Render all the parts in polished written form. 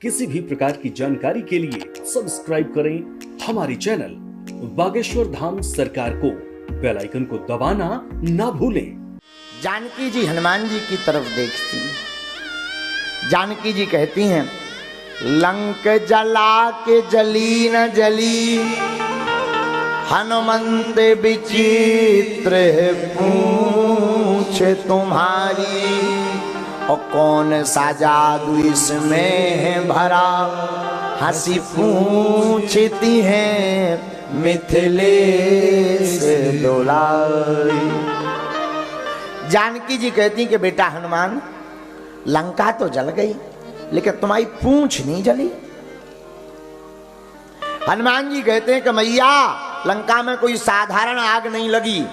किसी भी प्रकार की जानकारी के लिए सब्सक्राइब करें हमारी चैनल बागेश्वर धाम सरकार को। बेल आइकन को दबाना ना भूलें। जानकी जी हनुमान जी की तरफ देखती, जानकी जी कहती हैं, लंक जला के जली न जली, हनुमंत विचित्र पूछ तुम्हारी, और कौन सा जादू इसमें है भरा, हंसी पूछती है मिथिलेश दुलारी। जानकी जी कहती कि बेटा हनुमान, लंका तो जल गई लेकिन तुम्हारी पूंछ नहीं जली। हनुमान जी कहते हैं कि मैया, लंका में कोई साधारण आग नहीं लगी।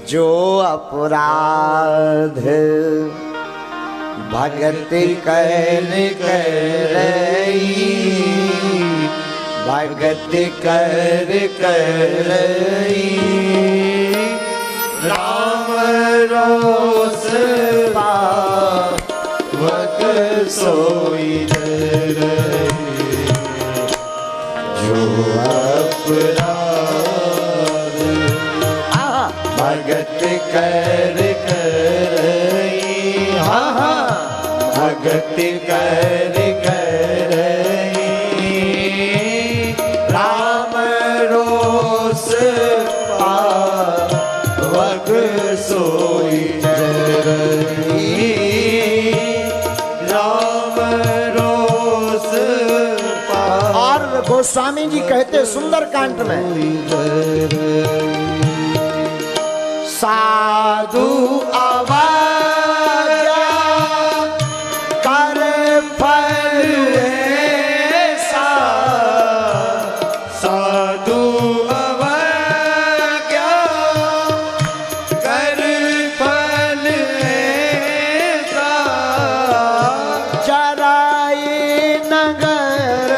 जो अपराध भगत कर करई, भगत कर करई, राम रोस पावक सोई रही। जो अपराध भगत कर करई, भगत कर करई, राम रोस पावक सोई रही, राम रोस पावक। और गोस्वामी जी कहते सुंदरकांड में, साधु अवज्ञा कर फल ऐसा, साधु अवज्ञा कर फल ऐसा, चराए नगर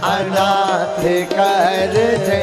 अनाथ कर दे,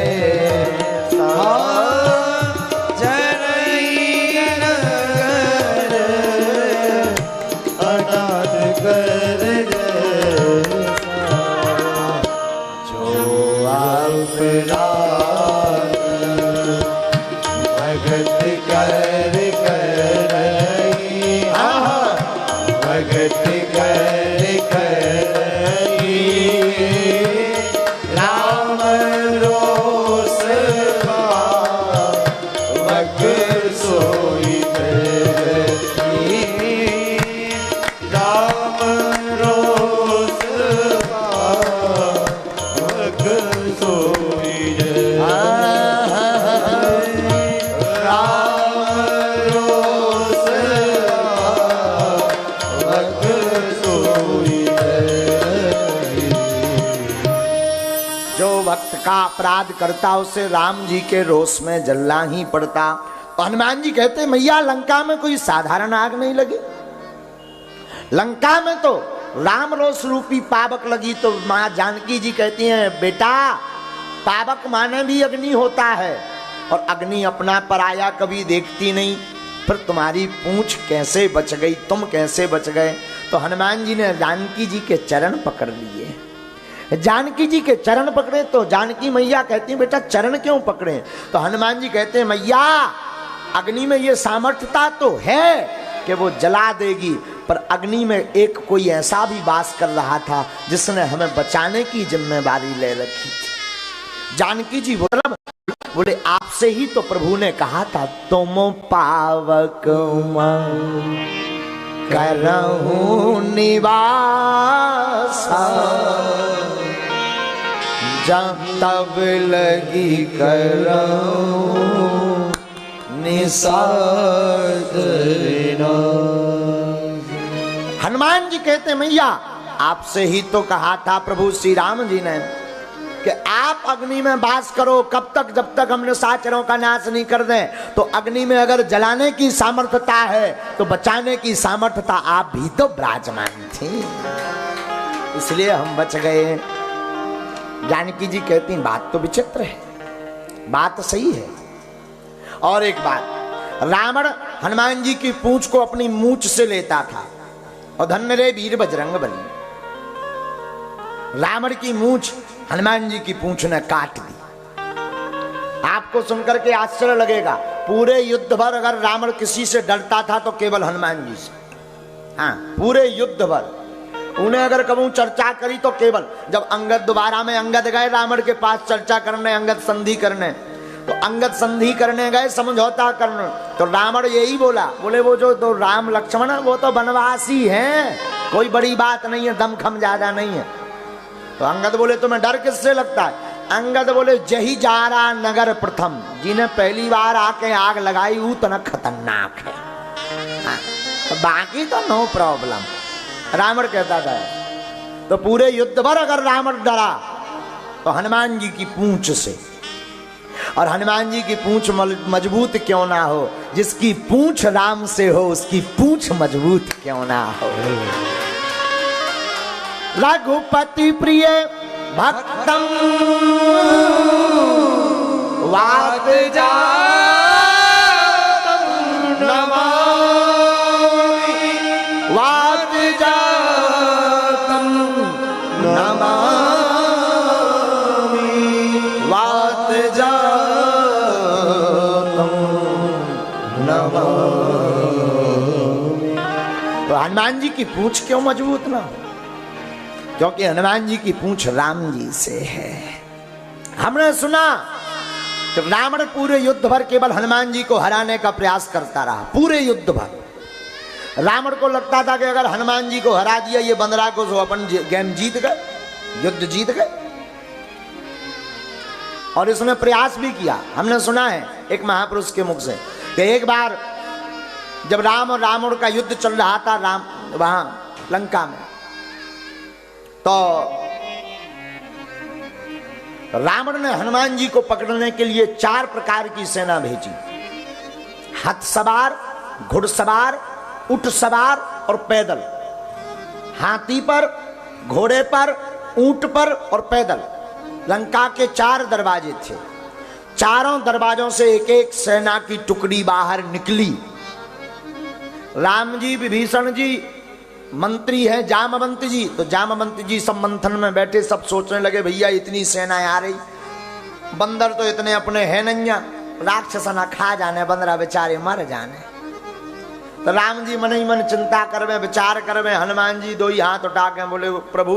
अपराध करता उसे राम जी के रोष में जलना ही पड़ता। तो हनुमान जी कहते, मैया लंका में कोई साधारण आग नहीं लगी, लंका में तो राम रोष रूपी पावक लगी। तो माँ जानकी जी कहती हैं, बेटा पावक माने भी अग्नि होता है, और अग्नि अपना पराया कभी देखती नहीं, फिर तुम्हारी पूंछ कैसे बच गई, तुम कैसे बच गए। तो हनुमान जी ने जानकी जी के चरण पकड़ लिए। जानकी जी के चरण पकड़े तो जानकी मैया कहती बेटा चरण क्यों पकड़े। तो हनुमान जी कहते हैं, मैया अग्नि में ये सामर्थ्यता तो है कि वो जला देगी, पर अग्नि में एक कोई ऐसा भी वास कर रहा था जिसने हमें बचाने की जिम्मेदारी ले रखी थी। जानकी जी बोले आपसे ही तो प्रभु ने कहा था, तुम पावक करहूं निवासा, जब तब लगी करहूं निषाद। हनुमान जी कहते मैया आपसे ही तो कहा था प्रभु श्री राम जी ने कि आप अग्नि में वास करो, कब तक, जब तक हम निशाचरों का नाश नहीं कर दें। तो अग्नि में अगर जलाने की सामर्थ्यता है तो बचाने की सामर्थ्यता आप भी तो विराजमान थी, इसलिए हम बच गए। जानकी जी कहती बात तो विचित्र है, बात सही है। और एक बात, रावण हनुमान जी की पूंछ को अपनी मूंछ से लेता था और धन्य रे वीर बजरंग बली। रावण की मूंछ हनुमान जी की पूंछ ने काट दी। आपको सुनकर के आश्चर्य लगेगा, पूरे युद्ध भर अगर रावण किसी से डरता था तो केवल हनुमान जी से। हाँ, पूरे युद्ध भर उन्हें अगर कभी चर्चा करी तो केवल जब अंगद दोबारा में अंगद गए रावण के पास चर्चा करने, अंगद संधि करने, तो अंगद संधि करने गए, समझौता करने, तो रावण यही बोला, बोले वो जो तो राम लक्ष्मण वो तो वनवासी हैं, कोई बड़ी बात नहीं है, दमखम ज्यादा नहीं है। तो अंगद बोले तुम्हें डर किससे लगता है? अंगद बोले जही जारा नगर प्रथम, जिन्हें पहली बार आके आग लगाई वो तो न खतरनाक है, तो बाकी तो नो प्रॉब्लम। रावण कहता था। तो पूरे युद्ध भर अगर रावण डरा तो हनुमान जी की पूंछ से, और हनुमान जी की पूंछ मजबूत क्यों ना हो, जिसकी पूंछ राम से हो उसकी पूंछ मजबूत क्यों ना हो। रघुपति प्रिय भक्तम वात जातम नमामि, वात जातम नमामि, वात जातम नमामि। तो हनुमान जी की पूंछ क्यों मजबूत ना? क्योंकि हनुमान जी की पूंछ राम जी से है। हमने सुना कि रावण पूरे युद्ध भर केवल हनुमान जी को हराने का प्रयास करता रहा, पूरे युद्ध भर। रावण को लगता था कि अगर हनुमान जी को हरा दिया ये बंदरा को तो अपन गेम जीत गए, युद्ध जीत गए, और इसने प्रयास भी किया। हमने सुना है एक महापुरुष के मुख से कि एक बार जब राम और रावण का युद्ध चल रहा था राम वहां लंका में, तो रावण ने हनुमान जी को पकड़ने के लिए 4 प्रकार की सेना भेजी, हाथ सवार, घुड़सवार, ऊंट सवार और पैदल। हाथी पर, घोड़े पर, ऊंट पर और पैदल। लंका के 4 दरवाजे थे, चारों दरवाजों से एक एक सेना की टुकड़ी बाहर निकली। राम जी, विभीषण जी, मंत्री है जामवंत जी, तो जामवंत जी सब मंथन में बैठे, सब सोचने लगे भैया इतनी सेनाएं आ रही, बंदर तो इतने अपने हैं नहीं, राक्षस ना खा जाने, बंदरा बेचारे मर जाने। तो राम जी मन ही मन चिंता करवे, विचार करवे। हनुमान जी 2 ही हाथ उठा के बोले प्रभु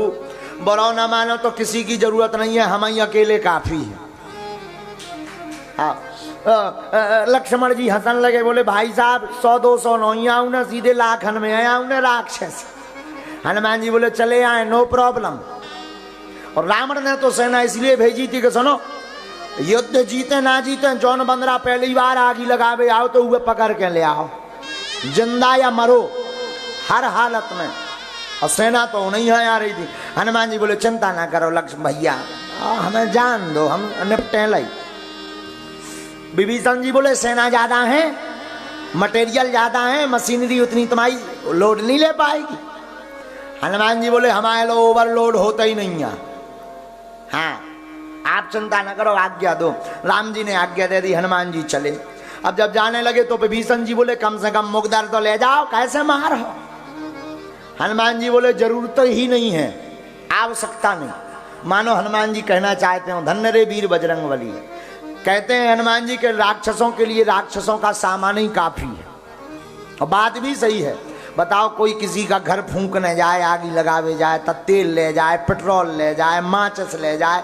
बरो ना मानो तो किसी की जरूरत नहीं है, हम ही अकेले काफी है। हाँ, लक्ष्मण जी हंसन लगे, बोले भाई साहब 100-200 नहीं आऊ ना, सीधे लाखन में आया हूं ना राक्षस। हनुमान जी बोले चले आए, नो प्रॉब्लम। और रावण ने तो सेना इसलिए भेजी थी कि सुनो युद्ध जीते ना जीते, जौन बंदरा पहली बार आगी लगावे आओ तो वह पकड़ के ले आओ, जिंदा या मरो, हर हालत में। और सेना तो नहीं है आ रही थी। हनुमान जी बोले चिंता ना करो लक्ष्मण भैया, हमें जान दो, हम निपटे लाई। विभीषण जी बोले सेना ज्यादा है, मटेरियल ज्यादा है, मशीनरी उतनी तुम्हारी लोड नहीं ले पाएगी। हनुमान जी बोले हमारे लोग ओवरलोड होता ही नहीं है, हाँ आप चिंता न करो, आज्ञा दो। राम जी ने आज्ञा दे दी, हनुमान जी चले। अब जब जाने लगे तो विभीषण जी बोले कम से कम मुकदर तो ले जाओ, कैसे मार हो। हनुमान जी बोले जरूरत ही नहीं है, आवश्यकता नहीं। मानो हनुमान जी कहना चाहते हो धन्य रे वीर बजरंग बली। कहते हैं हनुमान जी के राक्षसों के लिए राक्षसों का सामान ही काफी है। और बात भी सही है। बताओ कोई किसी का घर फूंकने जाए, आग लगावे जाए, तो तेल ले जाए, पेट्रोल ले जाए, माचिस ले जाए,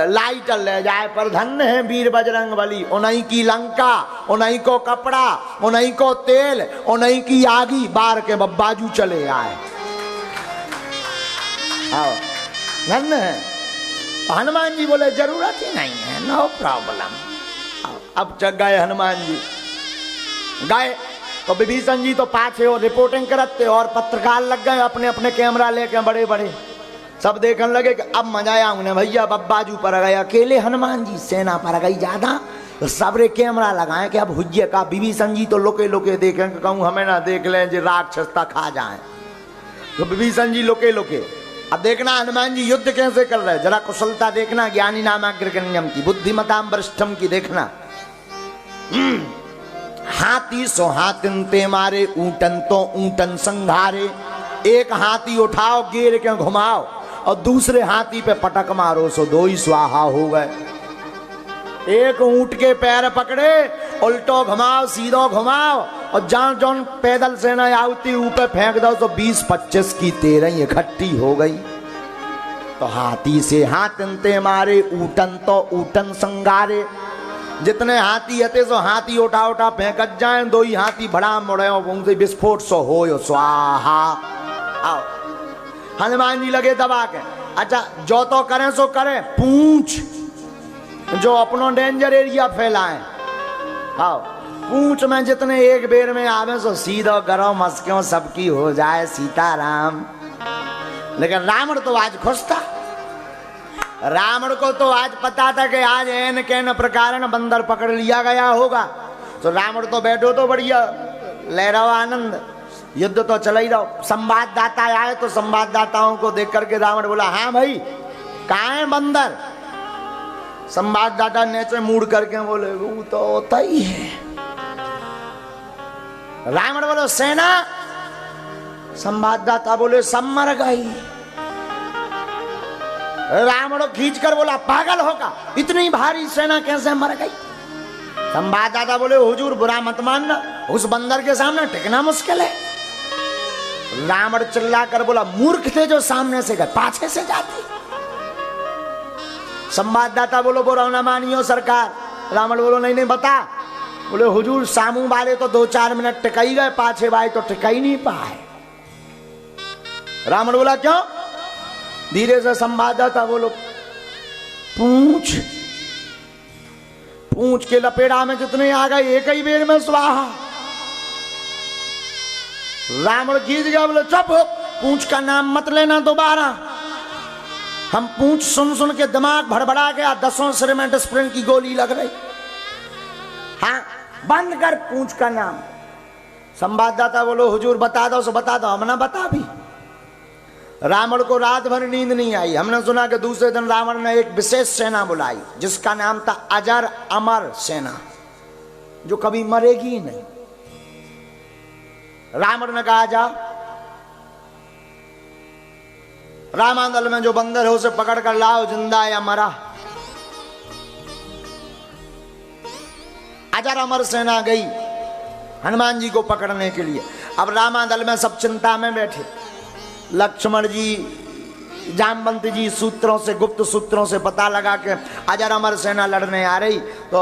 लाइटर ले जाए, पर धन्य है वीर बजरंग बली। उन्हीं की लंका, उन्हीं को कपड़ा, उन्हीं को तेल, उन्हीं की आगी बार के बाजू चले आए। आओ धन्य है। हनुमान जी बोले जरूरत ही नहीं है, नो प्रॉब्लम। अब जग गए हनुमान जी, गए तो विभीषण जी तो पाछे और रिपोर्टिंग करते, और पत्रकार लग गए अपने अपने कैमरा लेके बड़े बड़े, सब देखने लगे कि अब मजा आया उन्हें भैया। बब्बाजू पर गए अकेले हनुमान जी, सेना पर गई ज्यादा, तो सबरे कैमरा लगाए कि अब हुज्जे का। विभीषण जी तो लोके लोके देखें, कहूँ हमें ना देख लें जो राक्षस तक खा जाए। तो विभीषण जी लोके लोके। अब देखना हनुमान जी युद्ध कैसे कर रहे, जरा कुशलता देखना, ज्ञानी नामाग्रगण्यम की, बुद्धिमताम वरिष्ठम की देखना। हाथी सो हाथिन ते मारे, ऊंटन तो ऊंटन संघारे, एक हाथी उठाओ, गिर के घुमाओ और दूसरे हाथी पे पटक मारो, सो दो ही स्वाहा हो गए। एक ऊंट के पैर पकड़े, उल्टो घुमाओ सीधो घुमाओ और जहां जौन पैदल सेना आवती ऊपर फेंक दो तो 20-25 की 13 इकट्ठी हो गई। तो हाथी से हाथनते मारे, ऊटन तो ऊटन संगारे। जितने हाथी हते सो हाथी उठा उठा फेंकत जाए, दो ही हाथी बड़ा मुड़े उनसे विस्फोट सो हो स्वाहा। आओ हनुमान जी लगे दबा के, अच्छा जो तो करें सो करें, पूंछ जो अपनो डेंजर एरिया फैलाए। आओ पूंछ में जितने एक बेर में आवे सो सीधो करो, मस्क्यों सबकी हो जाए सीताराम। लेकिन रावण तो आज खुश था। रावण को तो आज पता था कि आज एन कैन प्रकार बंदर पकड़ लिया गया होगा। तो रावण तो बैठो तो बढ़िया ले रहो आनंद, युद्ध तो चला ही रहो। संवाददाता आए तो संवाददाताओं को देख करके रावण बोला, हाँ भाई कहाँ है बंदर? संवाददाता नीचे मुड़ करके बोले, वो तो होता ही है। रावण बोलो सेना। संवाददाता बोले सब मर गई। रावण खींच कर बोला, पागल होगा, इतनी भारी सेना कैसे मर गई? संवाददाता बोले, हुजूर बुरा मत मानना, उस बंदर के सामने टिकना मुश्किल है। रावण चिल्ला कर बोला, मूर्ख थे जो सामने से गए, पाछे से जाते। संवाददाता बोलो बुरा न मानियो सरकार। रावण बोलो नहीं नहीं बता। बोले हुजूर सामू वाले तो 2-4 मिनट टिकाई गए, पाछे वाले तो टिकाई नहीं पाए। रावण बोला क्यों? धीरे से संवाददाता बोलो, पूंछ पूंछ के लपेड़ा में जितने आ गए एक ही बेर में स्वाहा। रावण खींच गया, बोले चुप हो, पूंछ का नाम मत लेना दोबारा। हम पूंछ सुन सुन के दिमाग भड़बड़ा गया, 10 सिर में डिस्प्रिन की गोली लग रही। हाँ बंद कर पूंछ का नाम। संवाददाता बोलो हुजूर बता दो, सो बता दो। हमने बता भी। रावण को रात भर नींद नहीं आई। हमने सुना कि दूसरे दिन रावण ने एक विशेष सेना बुलाई जिसका नाम था अजर अमर सेना, जो कभी मरेगी ही नहीं। रावण ने कहा जाओ, रामांदल में जो बंदर है उसे पकड़ कर लाओ, जिंदा या मरा। अजर अमर सेना गई हनुमान जी को पकड़ने के लिए। अब रामादल में सब चिंता में बैठे। लक्ष्मण जी, जामवंत जी सूत्रों से, गुप्त सूत्रों से पता लगा कि अजर अमर सेना लड़ने आ रही। तो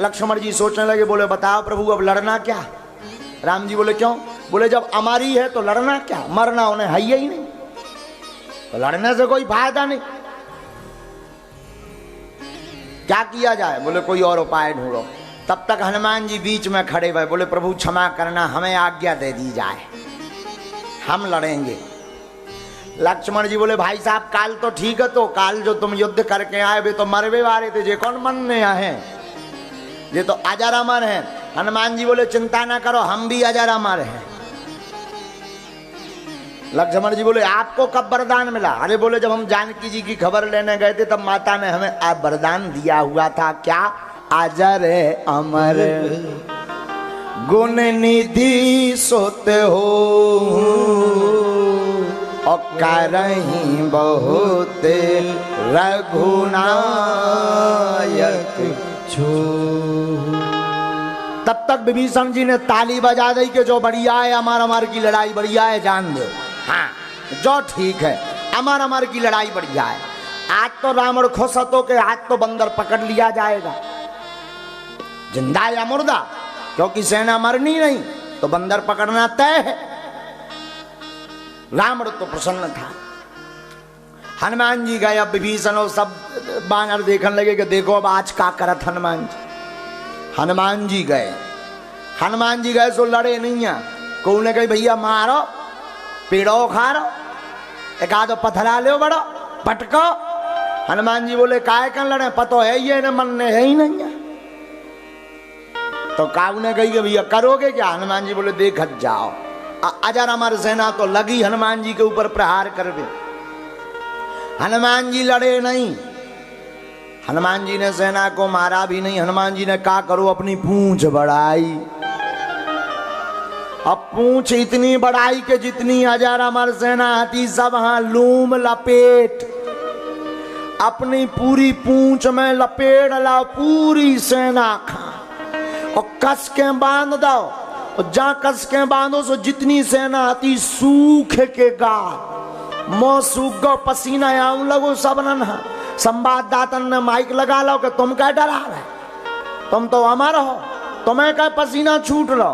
लक्ष्मण जी सोचने लगे, बोले बताओ प्रभु अब लड़ना क्या? राम जी बोले क्यों? बोले जब अमरी है तो लड़ना क्या, मरना उन्हें है ही नहीं, तो लड़ने से कोई फायदा नहीं। क्या किया जाए? बोले कोई और उपाय ढूंढो। तब तक हनुमान जी बीच में खड़े हुए, बोले प्रभु क्षमा करना, हमें आज्ञा दे दी जाए, हम लड़ेंगे। लक्ष्मण जी बोले भाई साहब काल तो ठीक है, तो काल जो तुम युद्ध करके आए वे तो मरवे वाले थे, जे कौन मनने आए, ये तो अजर अमर है। हनुमान जी बोले चिंता ना करो, हम भी अजर अमर हैं। लक्ष्मण जी बोले आपको कब वरदान मिला? अरे बोले जब हम जानकी जी की खबर लेने गए थे तब माता ने हमें वरदान दिया हुआ था। क्या? अजर अमर गुण निधि सोत हो और करहीं बहुत रघुनायक छो। तब तक विभीषण जी ने ताली बजा दी कि जो बढ़िया है अमर अमर की लड़ाई बढ़िया है, जान दो। हाँ जो ठीक है, अमर अमर की लड़ाई बढ़िया है। आज तो रावण खुश हो कि आज तो बंदर पकड़ लिया जाएगा, जिंदा या मुर्दा, क्योंकि सेना मरनी नहीं तो बंदर पकड़ना तय है। रावण तो प्रसन्न था। हनुमान जी गए, अब विभीषण और सब बानर देखने लगे कि देखो अब आज का करत हनुमान जी। हनुमान जी गए सो लड़े नहीं है। को ने कही भैया मारो, पेड़ो खारो, एक आधो पथरा लो बड़ो, पटको। हनुमान जी बोले काय कर लड़े, पतो है ये न मन ने है ही नहीं है। तो काऊ ने कही कि भैया करोगे क्या? हनुमान जी बोले देखत जाओ। अजर अमर सेना तो लगी हनुमान जी के ऊपर प्रहार करवे। हनुमान जी लड़े नहीं, हनुमान जी ने सेना को मारा भी नहीं। हनुमान जी ने क्या करो, अपनी पूंछ बढ़ाई अब पूंछ इतनी बढ़ाई के जितनी हजार अमर सेना आती सब हाँ लूम लपेट अपनी पूरी पूंछ में लपेट लाओ पूरी सेना खा और कस के बांध दो और जहां कस के बांधो सो जितनी सेना आती सूख के गा मो सूख गो पसीना आऊं लगो सब नन्हा संवाददाता ने माइक लगा लो कि तुम क्या डरा रहे तुम तो अमर हो तुम्हें क्या पसीना छूट लो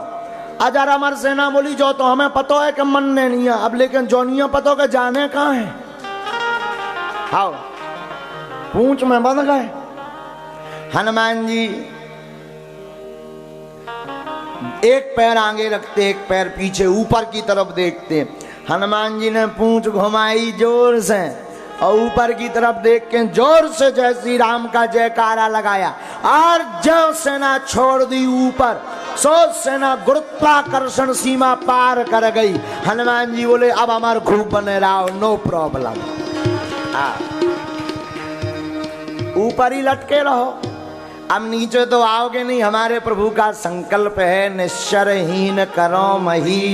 अजर अमर सेना बोली जो तो हमें पता है कि मनने नहीं है अब लेकिन जोनिया पता के जाने कहाँ है आओ पूंछ में बंध गए हनुमान जी एक पैर आगे रखते एक पैर पीछे ऊपर की तरफ देखते हनुमान जी ने पूंछ घुमाई जोर से और ऊपर की तरफ देख के जोर से जय श्री राम का जयकारा लगाया और जब सेना छोड़ दी ऊपर सो सेना गुरुत्वाकर्षण सीमा पार कर गई हनुमान जी बोले अब हमारे खूब बने रहो नो प्रॉब्लम ऊपर ही लटके रहो अब नीचे तो आओगे नहीं हमारे प्रभु का संकल्प है निश्चरहीन करो मही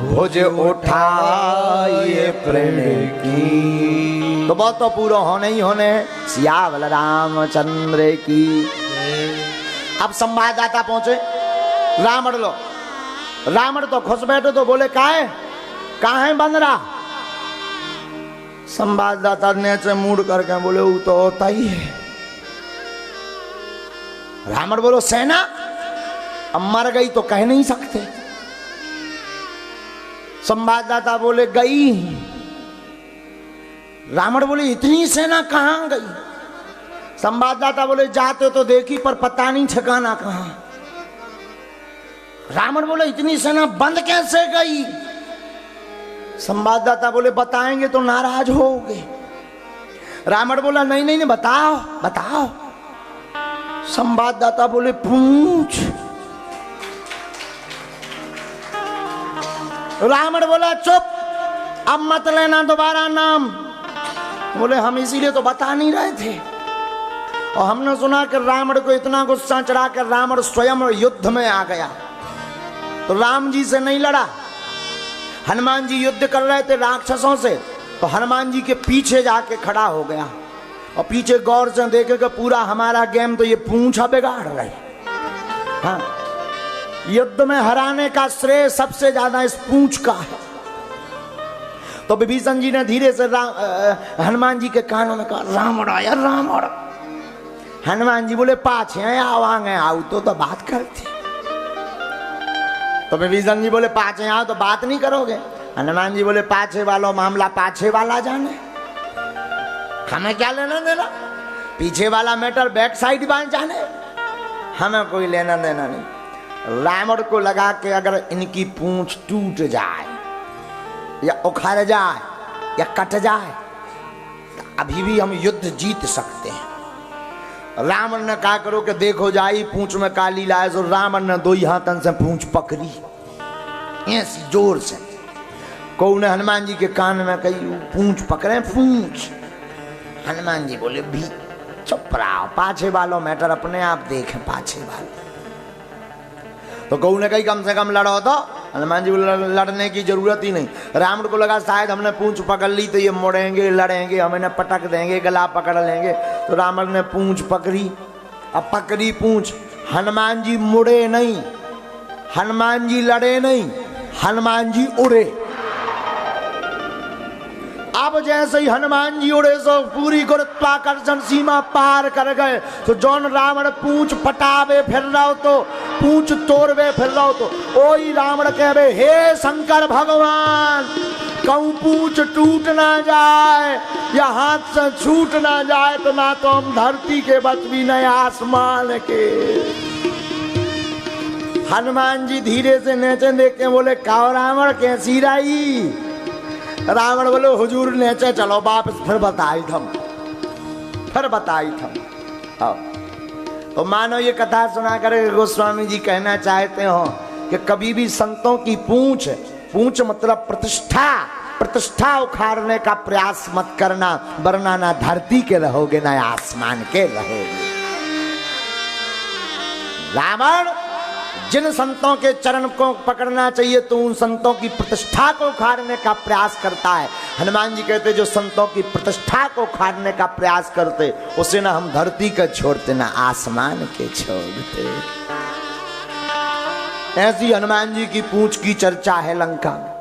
भुज उठाए प्रेम की तो बहुत तो पूरा होने ही होने सियावल रामचंद्र की। अब संवाददाता पहुंचे रावण तो खुश बैठे तो बोले काहे बंद रहा संवाददाता ने मूड करके बोले वो तो होता ही है रावण बोलो सेना अब मर गई तो कह नहीं सकते संवाददाता बोले गई रावण बोले इतनी सेना कहां गई संवाददाता बोले जाते तो देखी पर पता नहीं ठिकाना कहां रावण बोले इतनी सेना बंद कैसे गई संवाददाता बोले बताएंगे तो नाराज होगे रावण बोला नहीं बताओ संवाददाता बोले पूछ रावण बोला चुप अब मत लेना दोबारा नाम बोले हम इसीलिए तो बता नहीं रहे थे और हमने सुना कि रावण को इतना गुस्सा चढ़ा कर रावण स्वयं युद्ध में आ गया तो राम जी से नहीं लड़ा हनुमान जी युद्ध कर रहे थे राक्षसों से तो हनुमान जी के पीछे जाके खड़ा हो गया और पीछे गौर से देखे कि पूरा हमारा गेम तो ये पूंछा बिगाड़ रहे हाँ युद्ध में हराने का श्रेय सबसे ज्यादा इस पूंछ का है तो विभीषण जी ने धीरे से हनुमान जी के कानों में कहा रावण आया रावण हनुमान जी बोले पाछे आवांगे आओ तो बात करते तो विभीषण जी बोले पाछे आओ तो बात नहीं करोगे हनुमान जी बोले पाछे वालों मामला पाछे वाला जाने हमें क्या लेना देना पीछे वाला मैटर बैक साइड बांध जाने हमें कोई लेना देना नहीं रावण को लगा के अगर इनकी पूंछ टूट जाए या उखड़ जाए या कट जाए तो अभी भी हम युद्ध जीत सकते हैं रावण ने कहा करो कि देखो जाई पूंछ में काली लाए तो रावण ने दो ही हाथन से पूंछ पकड़ी ऐसी जोर से को ने हनुमान जी के कान में कही पूंछ पकड़े पूंछ हनुमान जी बोले भी चुप रहो पाछे वालों मैटर अपने आप देखें पाछे वालों तो गऊ ने कही कम से कम लड़ो तो हनुमान जी बोले लड़ने की जरूरत ही नहीं रावण को लगा शायद हमने पूंछ पकड़ ली तो ये मुड़ेंगे लड़ेंगे हमें पटक देंगे गला पकड़ लेंगे तो रावण ने पूंछ पकड़ी अब पकड़ी पूंछ हनुमान जी मुड़े नहीं हनुमान जी लड़े नहीं हनुमान जी उड़े अब जैसे ही हनुमान जी उड़े सो पूरी गुरुत्वाकर्षण सीमा पार कर गए तो जौन रावण पूंछ पटावे फिर रहो तो पूंछ तोड़वे फिर रहो तो ओई रावण कहवे हे शंकर भगवान कहूं पूंछ टूट ना जाए या हाथ से छूट ना जाए तो ना तो हम धरती के बच भी नहीं आसमान के हनुमान जी धीरे से नीचे देख के बोले काओ रावण कैसी रही रावण बोले हुजूर नीचे चलो वापस फिर बताई थम तो मानो ये कथा सुना कर गोस्वामी जी कहना चाहते हो कि कभी भी संतों की पूंछ मतलब प्रतिष्ठा उखाड़ने का प्रयास मत करना वरना ना धरती के रहोगे ना आसमान के रहोगे। रावण जिन संतों के चरण को पकड़ना चाहिए तो उन संतों की प्रतिष्ठा को उखाड़ने का प्रयास करता है। हनुमान जी कहते जो संतों की प्रतिष्ठा को उखाड़ने का प्रयास करते उसे ना हम धरती का छोड़ते ना आसमान के छोड़ते। ऐसी हनुमान जी की पूंछ की चर्चा है लंका में।